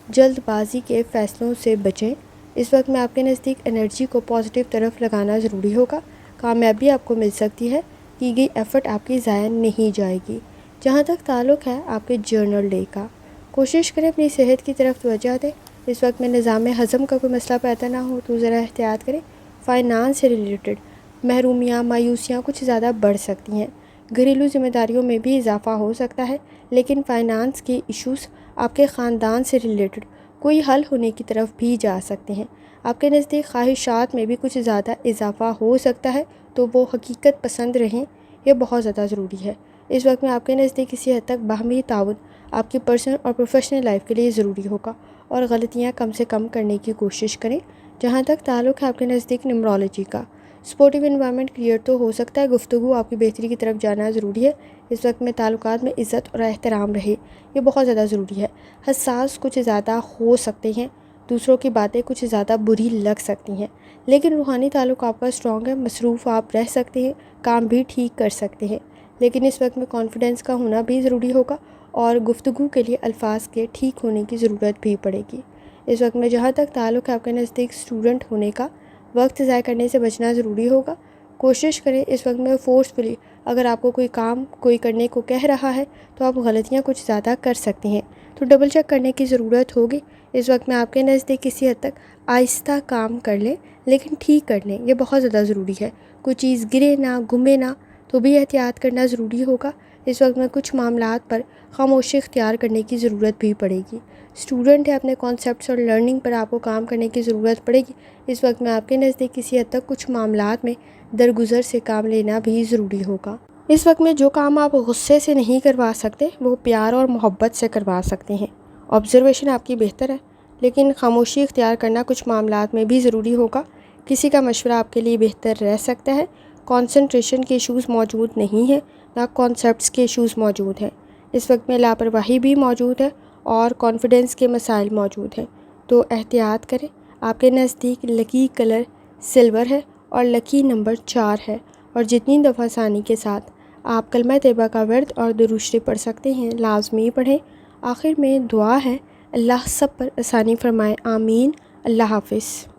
جلد بازی کے فیصلوں سے بچیں۔ اس وقت میں آپ کے نزدیک انرجی کو پازیٹیو طرف لگانا ضروری ہوگا، کامیابی آپ کو مل سکتی ہے، کی گئی ایفرٹ آپ کی ضائع نہیں جائے گی۔ جہاں تک تعلق ہے آپ کے جرنل ڈے کا، کوشش کریں اپنی صحت کی طرف توجہ دیں، اس وقت میں نظام ہضم کا کوئی مسئلہ پیدا نہ ہو تو ذرا احتیاط کریں۔ فائنانس سے ریلیٹڈ محرومیاں، مایوسیاں کچھ زیادہ بڑھ سکتی ہیں، گھریلو ذمہ داریوں میں بھی اضافہ ہو سکتا ہے، لیکن فائنانس کے ایشوز آپ کے خاندان سے ریلیٹڈ کوئی حل ہونے کی طرف بھی جا سکتے ہیں۔ آپ کے نزدیک خواہشات میں بھی کچھ زیادہ اضافہ ہو سکتا ہے، تو وہ حقیقت پسند رہیں، یہ بہت زیادہ ضروری ہے۔ اس وقت میں آپ کے نزدیک کسی حد تک باہمی تعاون آپ کی پرسنل اور پروفیشنل لائف کے لیے ضروری ہوگا، اور غلطیاں کم سے کم کرنے کی کوشش کریں۔ جہاں تک تعلق ہے آپ کے نزدیک نیمرولوجی کا، سپورٹیو انوائرمنٹ کریٹ تو ہو سکتا ہے، گفتگو آپ کی بہتری کی طرف جانا ضروری ہے۔ اس وقت میں تعلقات میں عزت اور احترام رہے، یہ بہت زیادہ ضروری ہے۔ حساس کچھ زیادہ ہو سکتے ہیں، دوسروں کی باتیں کچھ زیادہ بری لگ سکتی ہیں، لیکن روحانی تعلق آپ کا اسٹرانگ ہے، مصروف آپ رہ سکتے ہیں، کام بھی ٹھیک کر سکتے ہیں، لیکن اس وقت میں کانفیڈنس کا ہونا بھی ضروری ہوگا اور گفتگو کے لیے الفاظ کے ٹھیک ہونے کی ضرورت بھی پڑے گی۔ اس وقت میں جہاں تک تعلق ہے آپ کے نزدیک اسٹوڈنٹ ہونے کا، وقت ضائع کرنے سے بچنا ضروری ہوگا۔ کوشش کریں اس وقت میں فورسفلی، اگر آپ کو کوئی کام کوئی کرنے کو کہہ رہا ہے تو آپ غلطیاں کچھ زیادہ کر سکتے ہیں، تو ڈبل چیک کرنے کی ضرورت ہوگی۔ اس وقت میں آپ کے نزدیک کسی حد تک آہستہ کام کر لیں، لیکن ٹھیک کر لیں، یہ بہت زیادہ ضروری ہے۔ کوئی چیز گرے نہ، گمے نہ، تو بھی احتیاط کرنا ضروری ہوگا۔ اس وقت میں کچھ معاملات پر خاموشی اختیار کرنے کی ضرورت بھی پڑے گی۔ اسٹوڈنٹ ہے، اپنے کانسیپٹس اور لرننگ پر آپ کو کام کرنے کی ضرورت پڑے گی۔ اس وقت میں آپ کے نزدیک کسی حد تک کچھ معاملات میں درگزر سے کام لینا بھی ضروری ہوگا۔ اس وقت میں جو کام آپ غصے سے نہیں کروا سکتے وہ پیار اور محبت سے کروا سکتے ہیں۔ آبزرویشن آپ کی بہتر ہے، لیکن خاموشی اختیار کرنا کچھ معاملات میں بھی ضروری ہوگا۔ کسی کا مشورہ آپ کے لیے بہتر رہ سکتا ہے۔ کنسنٹریشن کے ایشوز موجود نہیں ہیں، نہ کانسیپٹس کے ایشوز موجود ہیں۔ اس وقت میں لاپرواہی بھی موجود ہے اور کانفیڈنس کے مسائل موجود ہیں، تو احتیاط کریں۔ آپ کے نزدیک لکی کلر سلور ہے اور لکی نمبر 4 ہے، اور جتنی دفعہ آسانی کے ساتھ آپ کلمہ طیبہ کا ورد اور درود شریف پڑھ سکتے ہیں لازمی پڑھیں۔ آخر میں دعا ہے، اللہ سب پر آسانی فرمائے، آمین۔ اللہ حافظ۔